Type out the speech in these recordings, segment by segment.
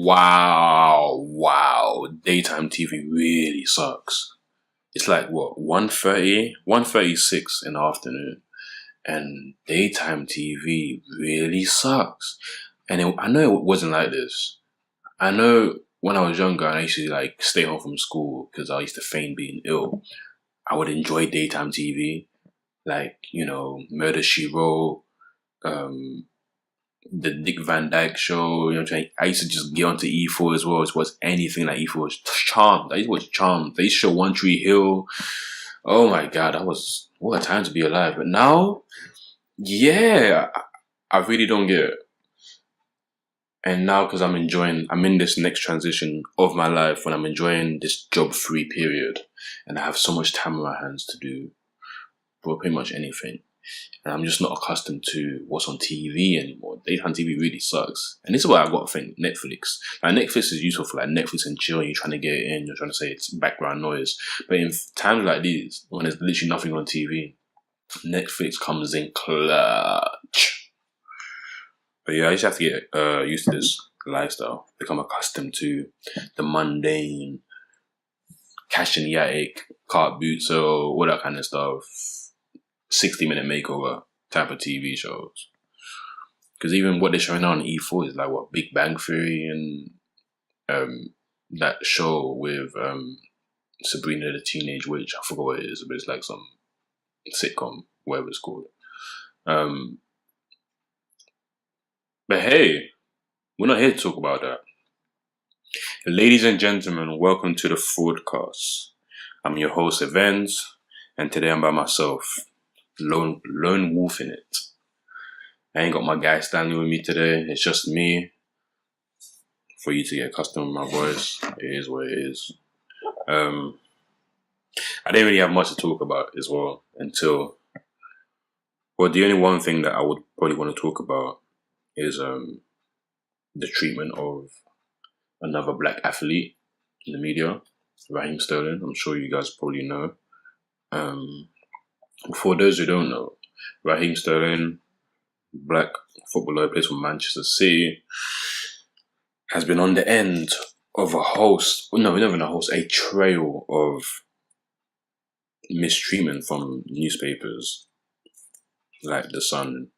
wow. Daytime TV really sucks. It's like, what, 1:30? 1:36 in the afternoon. And daytime TV really sucks. And I know it wasn't like this. I know when I was younger and I used to like stay home from school because I used to feign being ill, I would enjoy daytime TV. Like, Murder, She Wrote, the Dick Van Dyke Show. You know what I'm saying? I used to just get onto E4 as well. It was anything like E4 was Charmed. I used to watch Charmed. They used to show One Tree Hill. Oh my God, what a time to be alive. But now, yeah, I really don't get it. And now, because I'm in this next transition of my life when I'm enjoying this job-free period and I have so much time on my hands to do pretty much anything. And I'm just not accustomed to what's on TV anymore. Daytime TV really sucks. And this is why I got to think Netflix. Like, Netflix is useful for like Netflix and chill. You're trying to get it in. You're trying to say it's background noise. But in times like these, when there's literally nothing on TV, Netflix comes in clutch. But yeah, I just have to get used to this lifestyle. Become accustomed to the mundane, cash in the attic, cart boots, or all that kind of stuff. 60-minute makeover type of TV shows. Because even what they're showing now on E4 is like what Big Bang Theory and that show with Sabrina the Teenage Witch. I forgot what it is, but it's like some sitcom, whatever it's called. But hey, we're not here to talk about that. Ladies and gentlemen, welcome to the Fraudcast. I'm your host, Evans, and today I'm by myself. Lone wolf in it. I ain't got my guy Stanley with me today. It's just me. For you to get accustomed with my voice, it is what it is. I didn't really have much to talk about as well until, the only one thing that I would probably want to talk about is the treatment of another black athlete in the media, Raheem Sterling. I'm sure you guys probably know. For those who don't know, Raheem Sterling, black footballer, plays for Manchester City, has been on the end of a trail of mistreatment from newspapers like The Sun.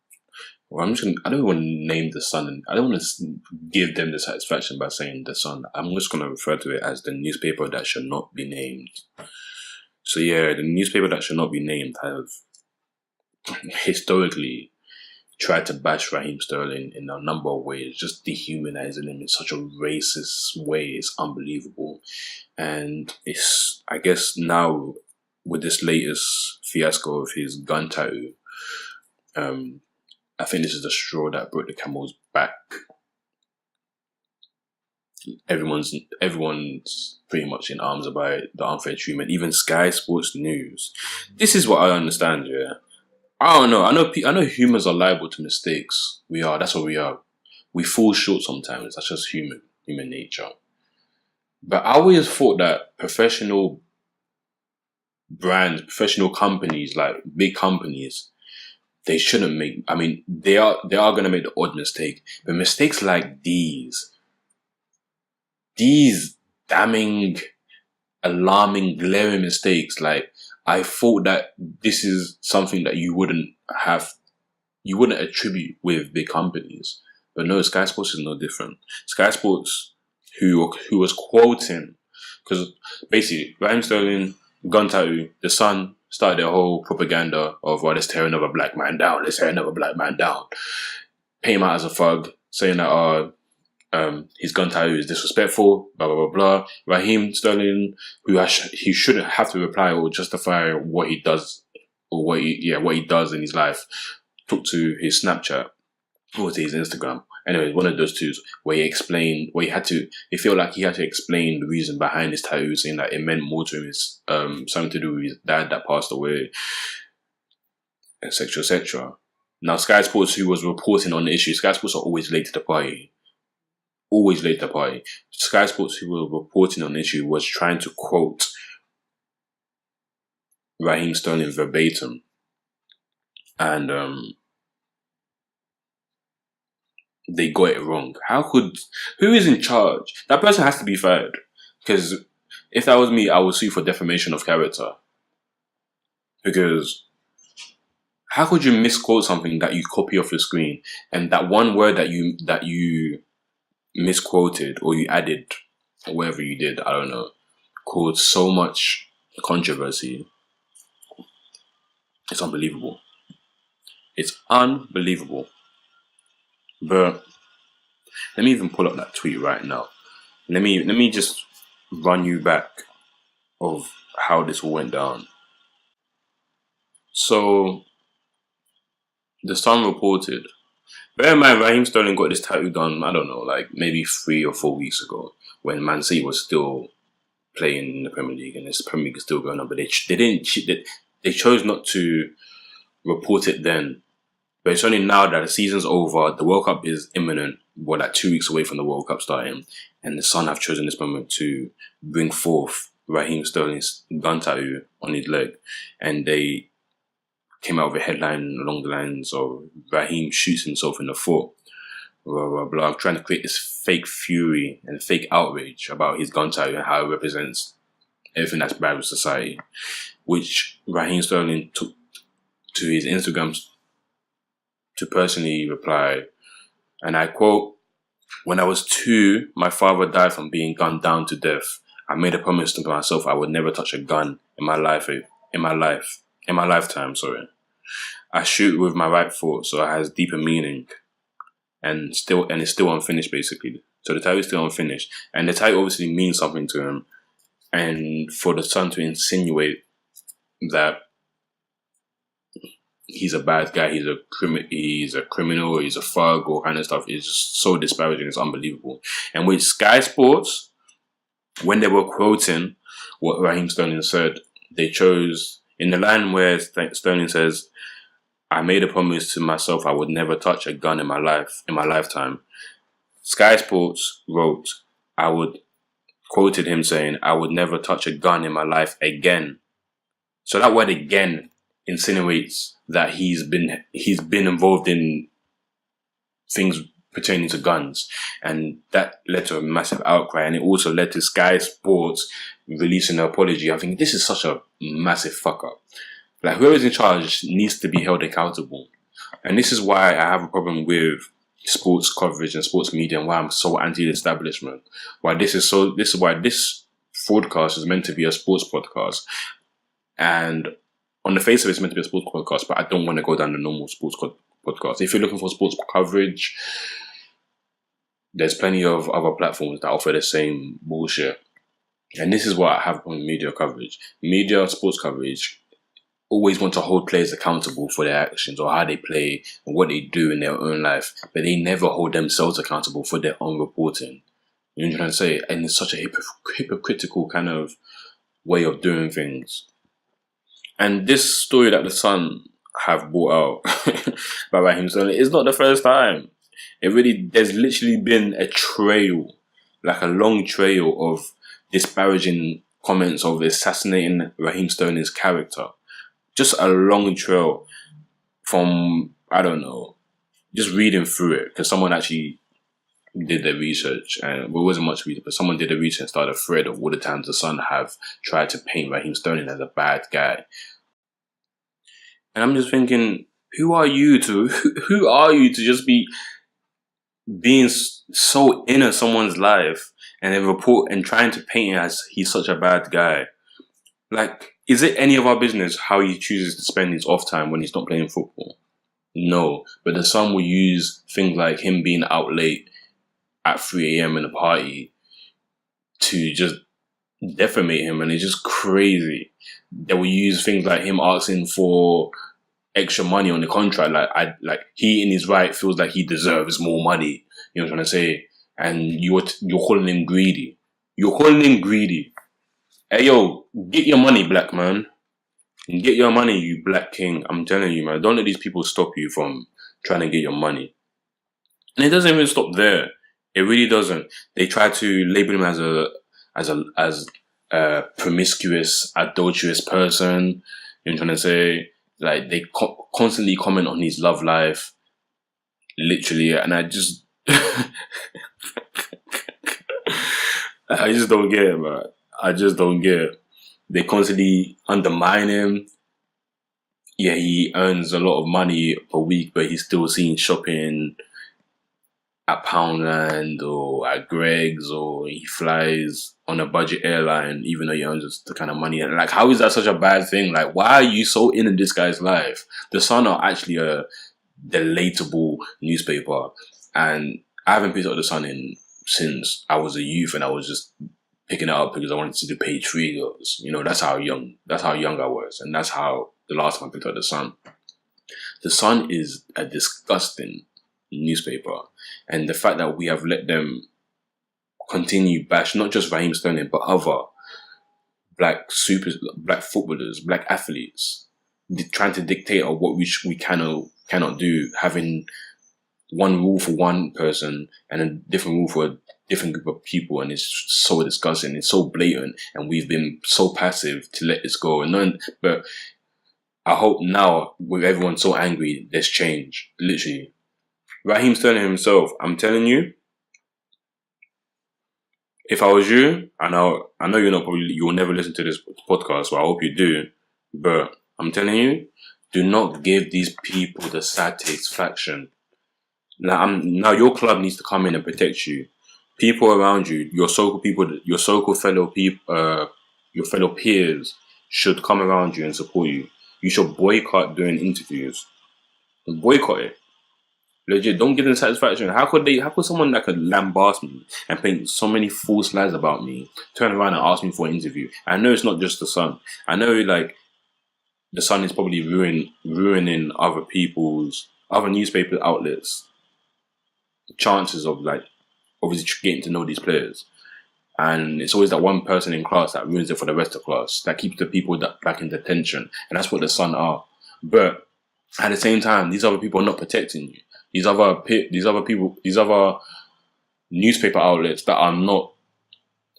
Well, I don't want to name The Sun. I don't want to give them the satisfaction by saying The Sun. I'm just going to refer to it as the newspaper that should not be named. So yeah, the newspaper that should not be named have historically tried to bash Raheem Sterling in a number of ways, just dehumanizing him in such a racist way. It's unbelievable. And I guess now with this latest fiasco of his gun tattoo, I think this is the straw that broke the camel's back. Everyone's pretty much in arms about the unfair treatment. Even Sky Sports News. This is what I understand. Yeah, I don't know. I know humans are liable to mistakes. We are. That's what we are. We fall short sometimes. That's just human nature. But I always thought that professional brands, professional companies, like big companies, they shouldn't make. I mean, they are going to make the odd mistake, but mistakes like these damning, alarming, glaring mistakes, like, I thought that this is something that you wouldn't attribute with big companies. But no, Sky Sports is no different. Sky Sports, who was quoting, because basically, Raheem Sterling, gun tattoo, The Sun started their whole propaganda of, well, let's tear another black man down, paint him out as a thug, saying that, his gun tattoo is disrespectful, blah, blah, blah, blah. Raheem Sterling, he shouldn't have to reply or justify what he does, or what he does in his life, took to his Snapchat, or to his Instagram. Anyway, one of those two, where he felt like he had to explain the reason behind his tattoo, saying that it meant more to him. It's something to do with his dad that passed away, etc., etc. Now, Sky Sports, who was reporting on the issue, Sky Sports are always late to the party. Sky Sports, who were reporting on the issue, was trying to quote Raheem Sterling verbatim. And they got it wrong. Who is in charge? That person has to be fired. Because if that was me, I would sue for defamation of character. Because how could you misquote something that you copy off your screen, and that one word that you misquoted or you added, or whatever you did, I don't know, caused so much controversy? It's unbelievable. It's unbelievable. But let me even pull up that tweet right now. Let me just run you back of how this all went down. So the Sun reported. Bear in mind, Raheem Sterling got this tattoo done, I don't know, like maybe 3 or 4 weeks ago, when Man City was still playing in the Premier League, and this Premier League is still going on. But they chose not to report it then. But it's only now that the season's over, the World Cup is imminent. We're like 2 weeks away from the World Cup starting, and the Sun have chosen this moment to bring forth Raheem Sterling's gun tattoo on his leg, and they came out with a headline along the lines of Raheem shoots himself in the foot, blah blah blah, trying to create this fake fury and fake outrage about his gun tattoo and how it represents everything that's bad with society, which Raheem Sterling took to his Instagram to personally reply, and I quote, "When I was 2, my father died from being gunned down to death. I made a promise to myself I would never touch a gun in my lifetime. Sorry. I shoot with my right foot, so it has deeper meaning, and it's still unfinished, basically. So the title is still unfinished, and the title obviously means something to him. And for the Sun to insinuate that he's a bad guy, he's a criminal, he's a thug, all kind of stuff, is just so disparaging. It's unbelievable. And with Sky Sports, when they were quoting what Raheem Sterling said, they chose in the line where Sterling says, "I made a promise to myself I would never touch a gun in my lifetime." Sky Sports wrote, quoted him saying, "I would never touch a gun in my life again." So that word "again" insinuates that he's been involved in things pertaining to guns, and that led to a massive outcry, and it also led to Sky Sports releasing an apology. I think this is such a massive fuck up. Like, whoever's in charge needs to be held accountable, and this is why I have a problem with sports coverage and sports media, and why I'm so anti the establishment. This is why this Fraudcast is meant to be a sports podcast, and on the face of it, it's meant to be a sports podcast, but I don't want to go down the normal sports podcast. If you're looking for sports coverage, there's plenty of other platforms that offer the same bullshit. And this is what I have on media coverage. Media, sports coverage, always want to hold players accountable for their actions or how they play and what they do in their own life, but they never hold themselves accountable for their own reporting. You know what I'm trying to say? And it's such a hypocritical kind of way of doing things. And this story that the Sun have brought out by Raheem Sterling is not the first time. There's literally been a trail, like a long trail of disparaging comments of assassinating Raheem Sterling's character. Just a long trail from, I don't know, just reading through it, because someone actually did their research, and it wasn't much reading, but someone did the research and started a thread of all the times the Sun have tried to paint Raheem Sterling as a bad guy. And I'm just thinking, who are you to just be being so in someone's life and then report and trying to paint it as he's such a bad guy? Like, is it any of our business how he chooses to spend his off time when he's not playing football? No, but the Sun will use things like him being out late at 3 a.m. in a party to just defamate him, and it's just crazy. They will use things like him asking for extra money on the contract, like he in his right feels like he deserves more money. You know what I'm trying to say? And you're calling him greedy. You're calling him greedy. Hey yo, get your money, black man. Get your money, you black king. I'm telling you, man. Don't let these people stop you from trying to get your money. And it doesn't even stop there. It really doesn't. They try to label him as a promiscuous, adulterous person. You know what I'm trying to say? Like, they constantly comment on his love life, literally, and I just I just don't get it, man. I just don't get it. They constantly undermine him. Yeah, he earns a lot of money per week, but he's still seen shopping at Poundland or at Greg's, or he flies on a budget airline, even though he earns the kind of money. And like, how is that such a bad thing? Like, why are you so into this guy's life? The Sun are actually a delatable newspaper, and I haven't picked up the Sun since I was a youth, and I was just picking it up because I wanted to do page 3 goes. You know, that's how young I was, and that's how the last time I picked up the Sun. The Sun is a disgusting newspaper, and the fact that we have let them continue bash not just Raheem Sterling but other black footballers, black athletes, trying to dictate on what we can or cannot do, having one rule for one person and a different rule for a different group of people, and it's so disgusting, it's so blatant, and we've been so passive to let this go. But I hope now, with everyone so angry, there's change. Literally, Raheem Sterling himself, I'm telling you, if I was you, I know you'll never listen to this podcast, so I hope you do, but I'm telling you, do not give these people the satisfaction. Now your club needs to come in and protect you. People around you, your so-called fellow people, your fellow peers should come around you and support you. You should boycott doing interviews. Boycott it. Legit, don't give them satisfaction. How could someone that could lambast me and paint so many false lies about me turn around and ask me for an interview? I know it's not just the Sun. I know like the Sun is probably ruining other newspaper outlets' chances of like obviously getting to know these players. And it's always that one person in class that ruins it for the rest of the class, that keeps the people back in detention. And that's what the Sun are. But at the same time, these other people are not protecting you. These other newspaper outlets that are not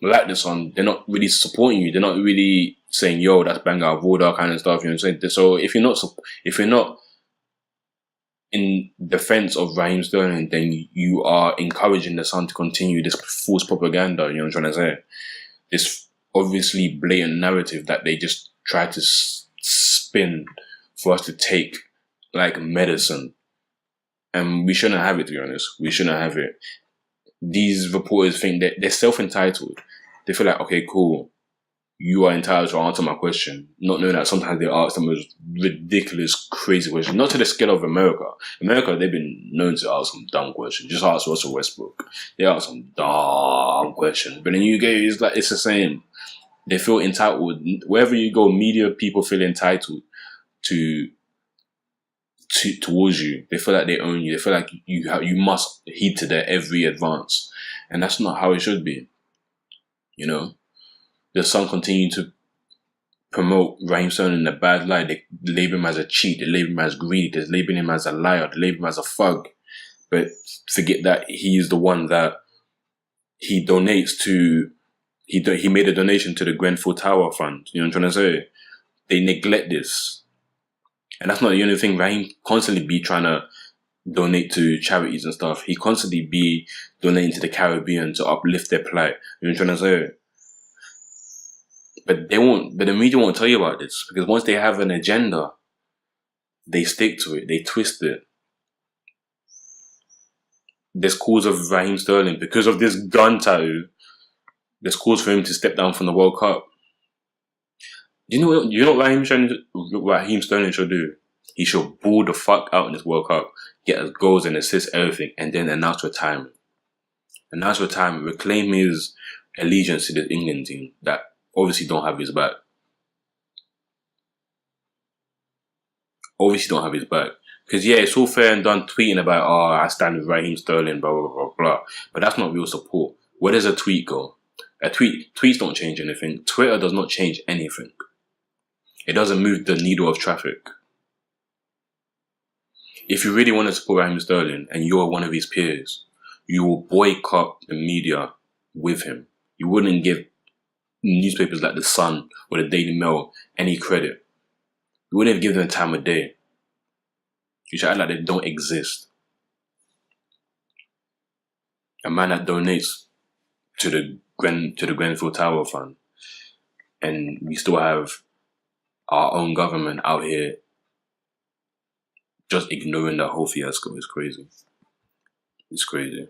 like the Sun, they're not really supporting you. They're not really saying, "Yo, that's bang out of order," kind of stuff. You know what I'm saying? So if you're not in defense of Raheem Sterling, then you are encouraging the Sun to continue this false propaganda. You know what I'm trying to say? This obviously blatant narrative that they just try to spin for us to take like medicine. And we shouldn't have it, to be honest. We shouldn't have it. These reporters think that they're self-entitled. They feel like, okay, cool, you are entitled to answer my question. Not knowing that sometimes they ask the most ridiculous, crazy questions. Not to the scale of America. America, they've been known to ask some dumb questions. Just ask Russell Westbrook. They ask some dumb questions. But in the UK, it's the same. They feel entitled. Wherever you go, media people feel entitled towards you. They feel like they own you. They feel like you must heed to their every advance, and that's not how it should be. You know, the Sun continue to promote Raheem Sterling in a bad light. They label him as a cheat. They label him as greedy. They label him as a liar. They label him as a thug. But forget that he is the one that he donates to. He made a donation to the Grenfell Tower Fund. You know what I'm trying to say? They neglect this. And that's not the only thing. Raheem constantly be trying to donate to charities and stuff. He constantly be donating to the Caribbean to uplift their plight. You know what I'm trying to say? But the media won't tell you about this, because once they have an agenda, they stick to it. They twist it. There's calls of Raheem Sterling, because of this gun tattoo, there's calls for him to step down from the World Cup. You know what Raheem Sterling should do? He should ball the fuck out in this World Cup, get us goals and assists, everything, and then announce retirement. Reclaim his allegiance to the England team that obviously don't have his back. Because yeah, it's all fair and done tweeting about, I stand with Raheem Sterling, blah, blah, blah, blah. But that's not real support. Where does a tweet go? Tweets don't change anything. Twitter does not change anything. It doesn't move the needle of traffic. If you really want to support Raheem Sterling and you're one of his peers, you will boycott the media with him. You wouldn't give newspapers like The Sun or the Daily Mail any credit. You wouldn't give them time of day. You should act like they don't exist. A man that donates to the Grenfell Tower Fund, and we still have our own government out here just ignoring that whole fiasco. Is crazy. It's crazy.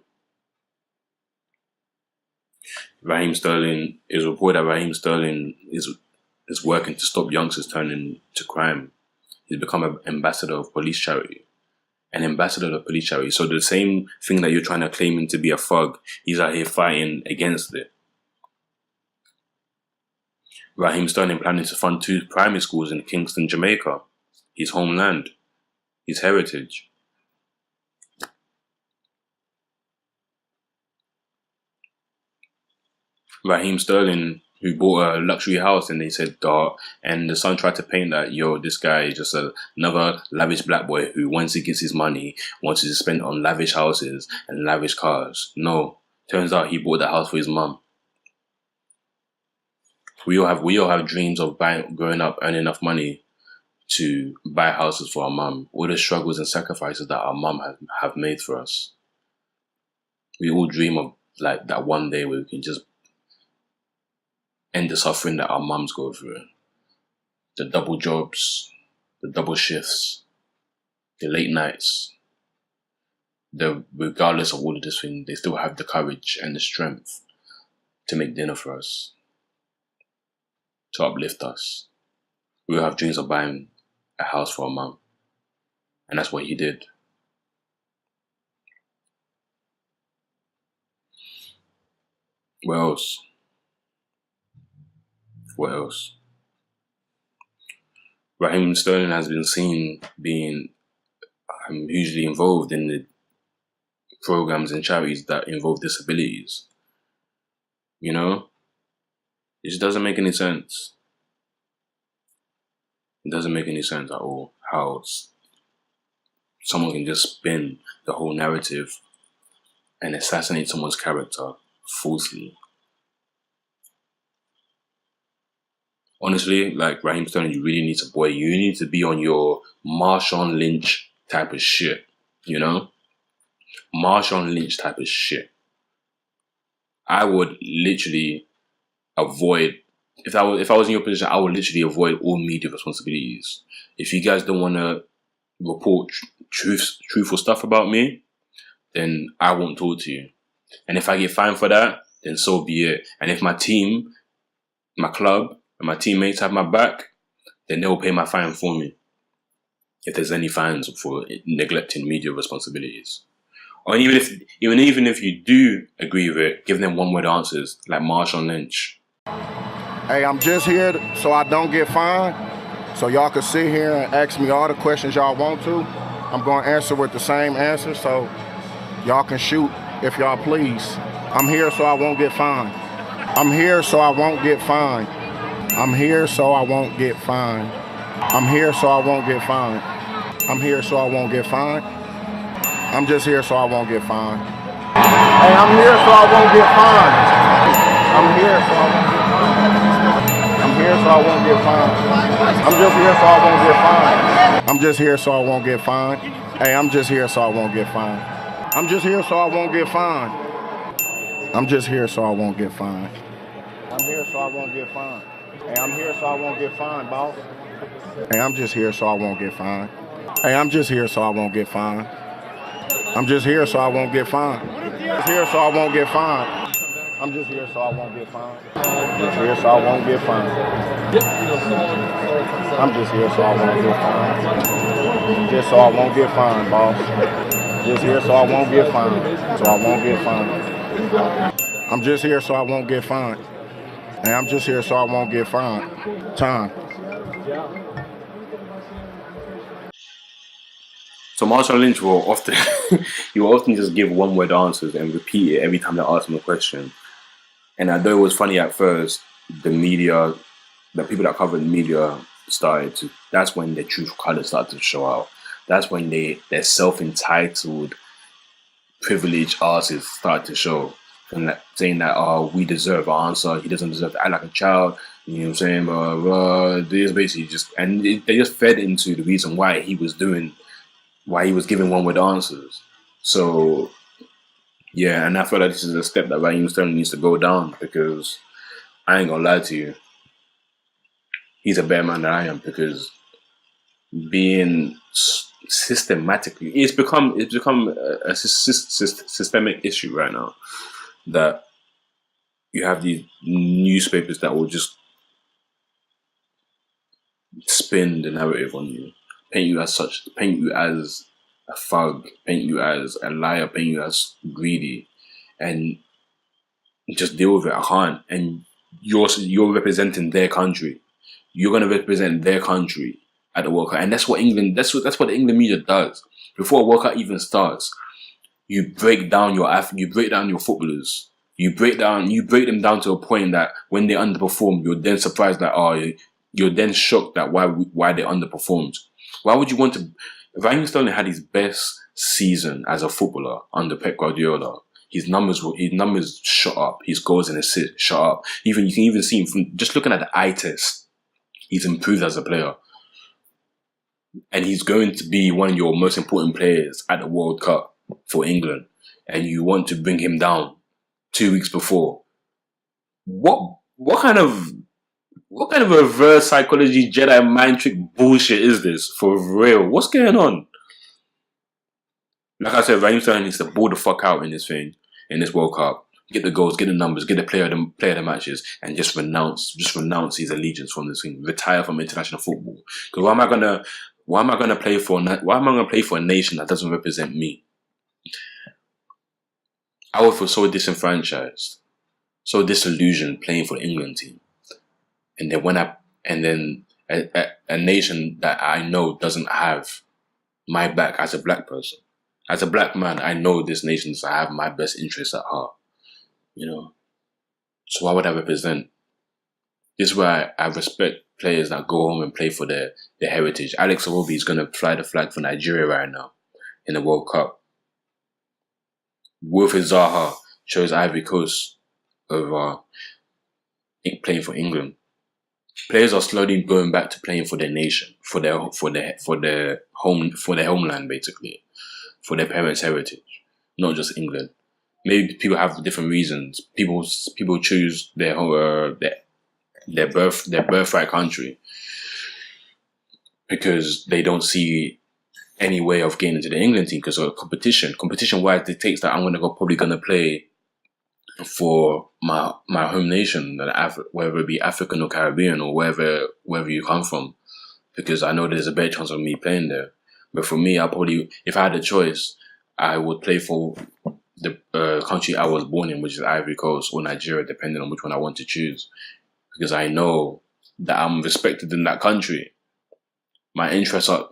Raheem Sterling, is reported that Raheem Sterling is working to stop youngsters turning to crime. He's become an ambassador of police charity. An ambassador of police charity. So the same thing that you're trying to claim him to be a thug, he's out here fighting against it. Raheem Sterling planning to fund 2 primary schools in Kingston, Jamaica. His homeland. His heritage. Raheem Sterling, who bought a luxury house, and they said, and the son tried to paint that, yo, this guy is just another lavish black boy who, once he gets his money, wants to spend on lavish houses and lavish cars. No, turns out he bought the house for his mum. We all have dreams of growing up, earning enough money to buy houses for our mum. All the struggles and sacrifices that our mum have made for us. We all dream of like that one day where we can just end the suffering that our mums go through. The double jobs, the double shifts, the late nights. Regardless of all of this thing, they still have the courage and the strength to make dinner for us, to uplift us. We all have dreams of buying a house for our mum. And that's what he did. What else? What else? Raheem Sterling has been seen being hugely involved in the programs and charities that involve disabilities. You know? It just doesn't make any sense. It doesn't make any sense at all how someone can just spin the whole narrative and assassinate someone's character falsely. Honestly, like Raheem Sterling, you need to be on your Marshawn Lynch type of shit, you know? Marshawn Lynch type of shit. I would literally avoid, if I was in your position, I would literally avoid all media responsibilities. If you guys don't want to report truthful stuff about me, then I won't talk to you. And if I get fined for that, then so be it. And if my team, my club, and my teammates have my back, then they'll pay my fine for me. If there's any fines for neglecting media responsibilities. Or even if you do agree with it, give them one-word answers, like Marshawn Lynch. Hey, I'm just here so I don't get fined, so y'all can sit here and ask me all the questions y'all want to. I'm going to answer with the same answer, so y'all can shoot if y'all please. I'm here so I won't get fined. I'm here so I won't get fined. I'm here so I won't get fined. I'm here so I won't get fined. I'm here so I won't get fined. I'm just here so I won't get fined. Hey, I'm here so I won't get fined. I'm here so I won't get fined. I'm here so I won't get fined. I'm just here so I won't get fined. I'm just here so I won't get fined. Hey, I'm just here so I won't get fined. I'm just here so I won't get fined. I'm just here so I won't get fined. I'm here so I won't get fined. Hey, I'm here so I won't get fined, boss. Hey, I'm just here so I won't get fined. Hey, I'm just here so I won't get fined. I'm just here so I won't get fined. I'm just here so I won't get fined. I'm just here so I won't get fined. I'm just here so I won't get fined. I'm just here so I won't get fined. Just so I won't get fined, boss. Just here so I won't get fined. So I won't get fined. I'm just here so I won't get fined. And I'm just here so I won't get fined. Time. So Marshawn Lynch will often just give one-word answers and repeat it every time they ask him a question. And although it was funny at first, the people that covered the media that's when their true colors started to show out. That's when their self-entitled, privileged asses started to show. And saying that, we deserve an answer, he doesn't deserve to act like a child, you know what I'm saying? This basically they just fed into the reason why he was giving one-word answers. So Yeah, and I feel like this is a step that Raheem Sterling needs to go down, because I ain't gonna lie to you, he's a better man than I am, because being systematically, it's become a systemic issue right now, that you have these newspapers that will just spin the narrative on you, paint you as a thug, paint you as a liar, paint you as greedy, and just deal with it. I can't. And you're representing their country. You're gonna represent their country at the World Cup, and that's what England. That's what the England media does. Before a World Cup even starts, you break down you break down your footballers. You break them down to a point that when they underperform, you're then surprised that you're then shocked that why they underperformed. Why would you want to? Raheem Sterling had his best season as a footballer under Pep Guardiola. His numbers shot up. His goals and assists shot up. You can even see him from just looking at the eye test. He's improved as a player, and he's going to be one of your most important players at the World Cup for England. And you want to bring him down 2 weeks before? What kind of reverse psychology Jedi mind trick bullshit is this, for real? What's going on? Like I said, Raheem Sterling needs to ball the fuck out in this World Cup. Get the goals, get the numbers, get the player of the matches, and just renounce his allegiance from this thing. Retire from international football. Because why am I gonna play for a nation that doesn't represent me? I would feel so disenfranchised, so disillusioned playing for the England team. And then a nation that I know doesn't have my back as a black person. As a black man, I know this nation does have my best interests at heart. So why would I represent? This is why I respect players that go home and play for their heritage. Alex Iwobi is going to fly the flag for Nigeria right now in the World Cup. Wilfried Zaha chose Ivory Coast over playing for England. Players are slowly going back to playing for their nation, for their homeland, basically, for their parents' heritage, not just England. Maybe people have different reasons. People choose their birthright country because they don't see any way of getting into the England team because of competition. Competition-wise dictates that I'm probably gonna play for my home nation, whether it be African or Caribbean or wherever you come from, because I know there's a better chance of me playing there. But for me, if I had a choice, I would play for the country I was born in, which is Ivory Coast or Nigeria, depending on which one I want to choose, because I know that I'm respected in that country. My interests are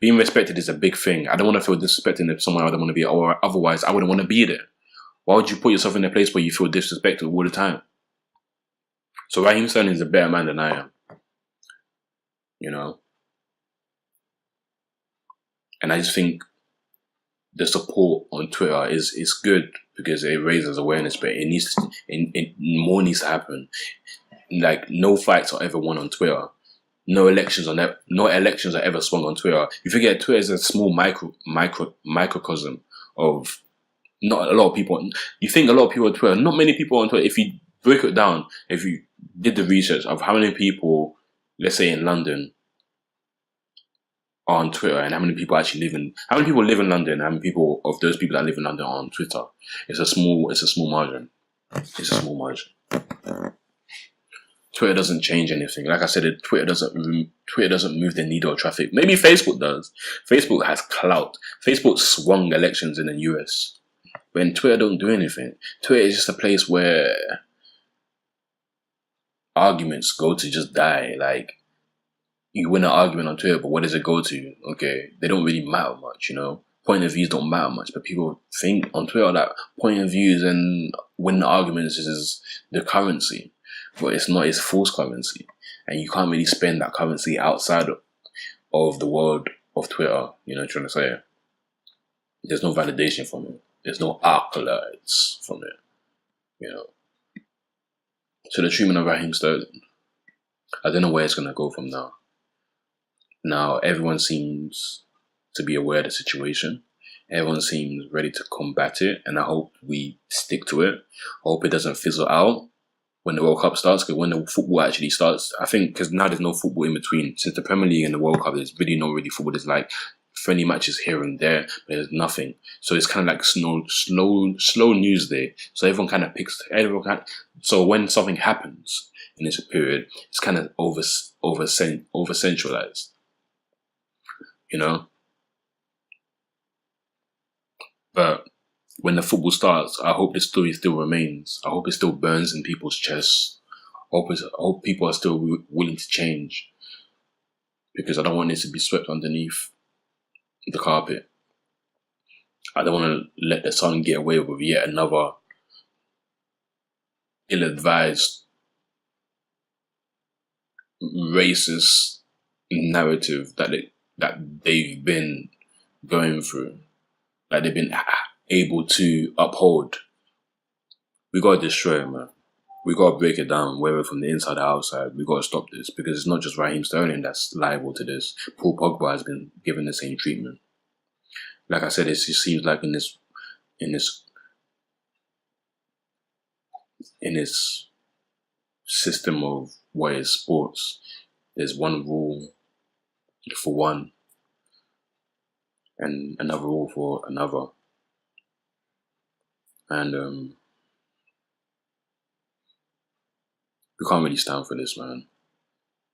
being respected is a big thing. I don't want to feel disrespected if somewhere I don't want to be, or otherwise I wouldn't want to be there. Why would you put yourself in a place where you feel disrespected all the time? So Raheem Sterling is a better man than I am. And I just think the support on Twitter is good because it raises awareness, but more needs to happen. No fights are ever won on Twitter. No elections are ever swung on Twitter. You forget Twitter is a small microcosm of not a lot of people. You think a lot of people on Twitter, not many people on Twitter. If you break it down, if you did the research of how many people, let's say in London, are on Twitter, and how many people live in London, and how many people of those people that live in London are on Twitter, it's a small margin. It's a small margin. Twitter doesn't change anything. Like I said, Twitter doesn't move the needle of traffic. Maybe Facebook does. Facebook has clout. Facebook swung elections in the US. When Twitter don't do anything. Twitter is just a place where arguments go to just die. You win an argument on Twitter, but what does it go to? Okay, they don't really matter much, Point of views don't matter much, but people think on Twitter that point of views and winning arguments is the currency. But it's not, it's false currency. And you can't really spend that currency outside of the world of Twitter, you know what I'm trying to say? There's no validation from it. There's no accolades from it, So the treatment of Raheem Sterling, I don't know where it's going to go from now. Now, everyone seems to be aware of the situation, Everyone seems ready to combat it, and I hope we stick to it. I hope it doesn't fizzle out when the World Cup starts, because when the football actually starts, I think, because now there's no football in between. Since the Premier League and the World Cup, there's really no really football. There's like friendly matches here and there, but there's nothing. So it's kind of like slow news day. So everyone kind of so when something happens in this period, it's kind of over centralized, you know? But when the football starts, I hope this story still remains. I hope it still burns in people's chests. I hope people are still willing to change, because I don't want this to be swept underneath the carpet. I don't want to let the sun get away with yet another ill-advised, racist narrative that they've been going through, that they've been able to uphold. We gotta destroy it, man. We gotta break it down, whether from the inside or outside. We gotta stop this, because it's not just Raheem Sterling that's liable to this. Paul Pogba has been given the same treatment. Like I said, it just seems like in this system of what is sports, there's one rule for one and another rule for another. And we can't really stand for this, man.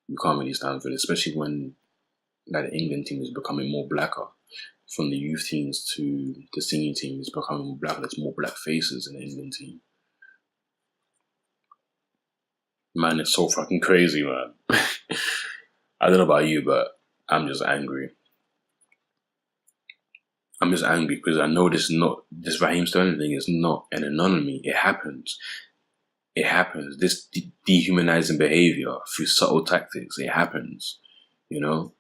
We can't really stand for this, especially when the England team is becoming more blacker. From the youth teams to the senior team, it's becoming more black. There's more black faces in the England team. Man, it's so fucking crazy, man. I don't know about you, but I'm just angry. I'm just angry because I know this Raheem Sterling thing is not an anomaly. It happens. It happens. This dehumanizing behavior through subtle tactics, it happens. You know?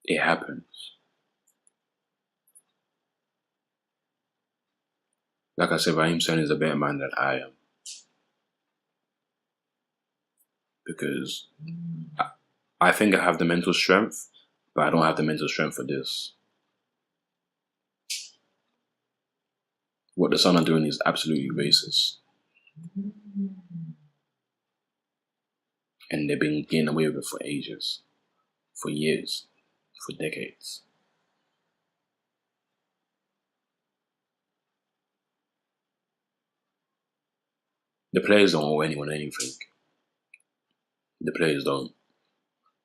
It happens. Like I said, Raheem Sterling is a better man than I am. Because I think I have the mental strength, but I don't have the mental strength for this. What the Sun are doing is absolutely racist. And they've been getting away with it for ages, for years, for decades. The players don't owe anyone anything. The players don't.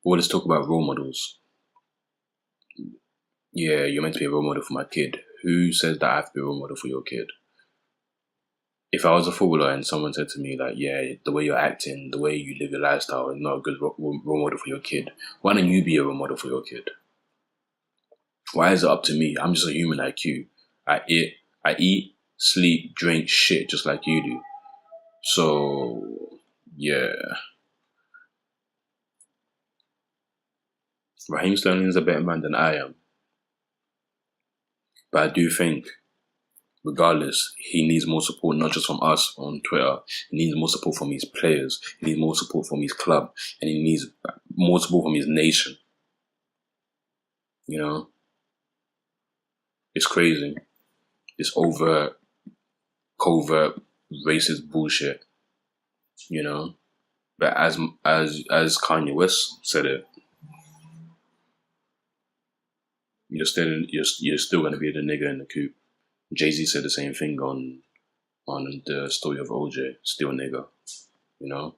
All this talk about role models. Yeah, you're meant to be a role model for my kid. Who says that I have to be a role model for your kid? If I was a footballer and someone said to me, like, yeah, the way you're acting, the way you live your lifestyle is not a good role model for your kid, why don't you be a role model for your kid? Why is it up to me? I'm just a human like you. I eat, sleep, drink, shit just like you do. So, yeah. Raheem Sterling is a better man than I am. But I do think, regardless, he needs more support, not just from us on Twitter. He needs more support from his players. He needs more support from his club. And he needs more support from his nation. You know? It's crazy. This overt, covert, racist bullshit. You know? But as Kanye West said it, you're still going to be the nigger in the coop. Jay-Z said the same thing on the story of OJ, still nigger, you know?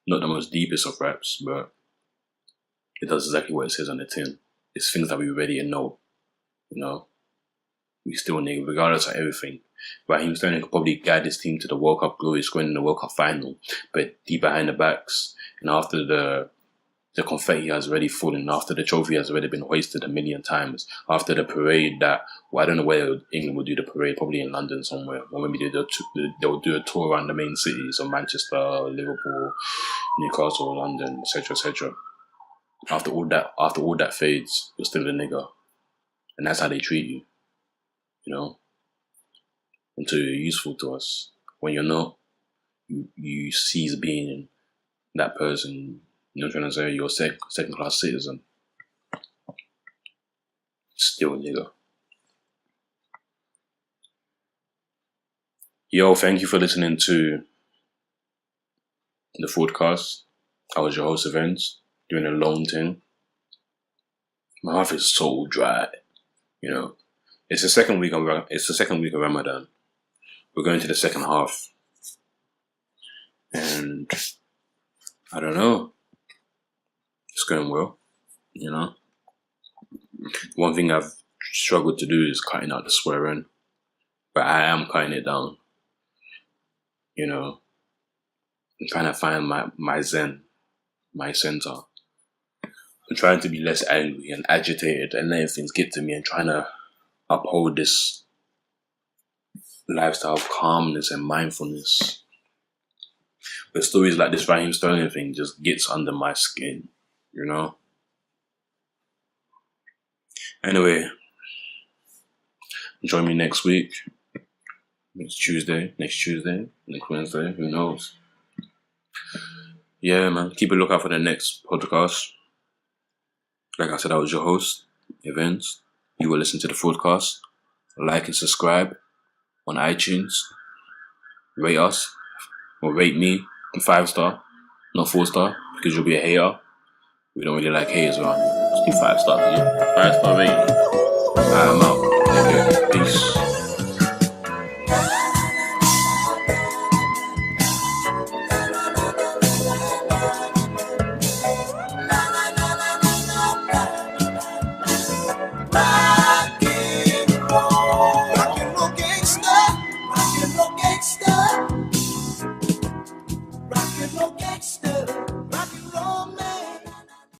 Not the most deepest of raps, but it does exactly what it says on the tin. It's things that we already know, you know? We still nigger, regardless of everything. Raheem Sterling could probably guide his team to the World Cup glory, scoring in the World Cup final, but deep behind the backs, and after the confetti has already fallen, after the trophy has already been hoisted a million times, after the parade I don't know where England will do the parade, probably in London somewhere, or maybe they'll do a tour around the main cities of Manchester, Liverpool, Newcastle, London, etc., etc. After all that fades, you're still a nigger, and that's how they treat you, you know, until you're useful to us. When you're not, you cease being that person. You know what I'm trying to say? You're a second-class citizen. Still a nigga. Yo, thank you for listening to the Fraudcast. I was your host, Events, doing a long thing. My mouth is so dry. You know, it's the second week of Ramadan. We're going to the second half, and I don't know. It's going well. You know, one thing I've struggled to do is cutting out the swearing, but I am cutting it down. You know, I'm trying to find my zen, my center. I'm trying to be less angry and agitated and letting things get to me and trying to uphold this lifestyle of calmness and mindfulness. But stories like this Raheem Sterling thing just gets under my skin, you know? Anyway, join me next week. Next Tuesday, next Wednesday, who knows? Yeah, man, keep a lookout for the next podcast. Like I said, I was your host, Events. You will listen to the Fraudcast. Like and subscribe on iTunes. Rate us, or rate me 5-star, not 4-star, because you'll be a hater. We don't really like haters around here. Just do 5 stars, yeah? 5-star rating. I'm out. Okay, peace.